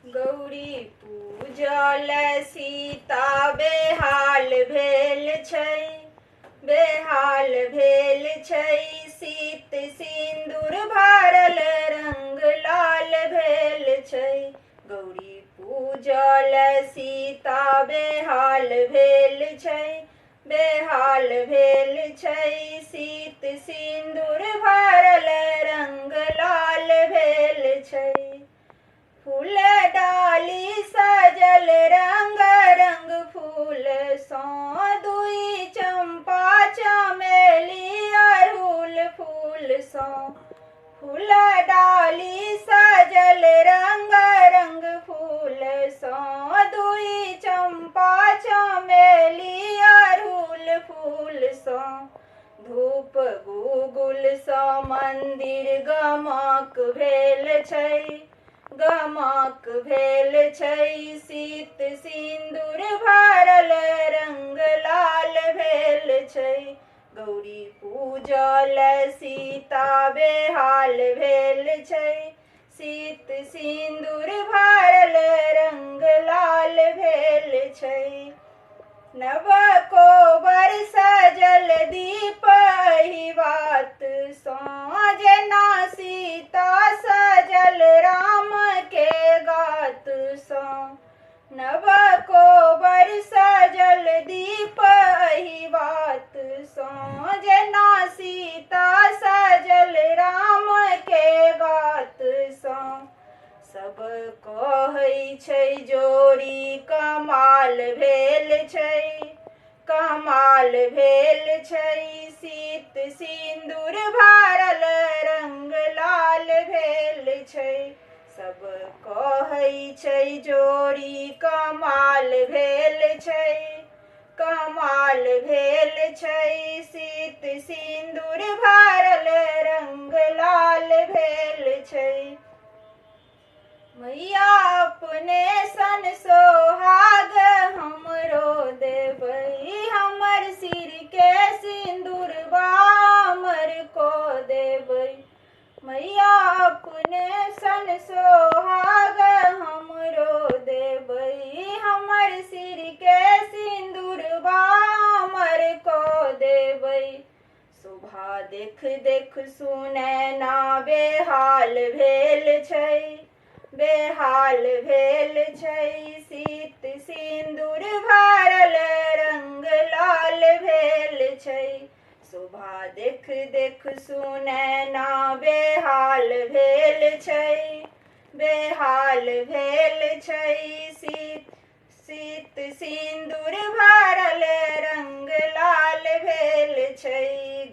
गौरी पूजल सीता बेहाल भेल छै, बेहाल भेल छै। सीत सिन्दूर भरल रंग लाल भेल छै। गौरी पूजल सीता बेहाल भेल छै, बेहाल भेल छै। सीत सिन्दूर भरल रंग लाल भेल छै। फूल डाली सजल रंग रंग फूल सँ, दुई चंपा चमेली अड़हुल फूल सँ। फूल डाली सजल रंग रंग फूल सँ, दुई चंपा चमेली अड़हुल फूल सँ। धूप गुगुल सँ मंदिर गमक भेल छै, गमक भेल छै। सीत सिन्दूर भरल रंग लाल भेल छै। गौरी पूजल सीता बेहाल भेल छै, सीत सिन्दूर भरल रंग लाल भेल छै। नव कोबर सजल दीप एहि बात सँ, जेना सीता सजल राम के गात सँ। नव कोबर सजल दीप एहि बात सँ, जेना सीता सजल राम के गात सँ। सब कहै छै जोड़ी कमाल भेल छै, कमाल भेल छै। सीत सिन्दूर भरल रंग लाल भेल छै। सब कहै छै जोड़ी कमाल भेल छै, कमाल भेल छै। सीत सिन्दूर भरल रंग लाल भेल छै। मैया अपने सन सोहाग हमरो देबै, हमर सिर के सिन्दूरबा अमर को देबै। मैया अपने सन सोहाग हमरो देबै, हमर सिर के सिन्दूरबा अमर को देबै। शोभा देख देख सुनैना बेहाल भेल छै, बेहाल भेल छै। सीत सिन्दूर भरल रंग लाल भेल छै। शोभा देख देख सुनैना बेहाल भेल छै, बेहाल भेल छै। सीत सिन्दूर भरल रंग लाल भेल छै।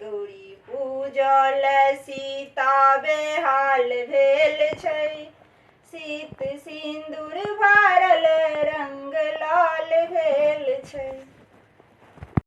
गौरी पूजल सीता बेहाल भेल छै, सीत सिन्दूर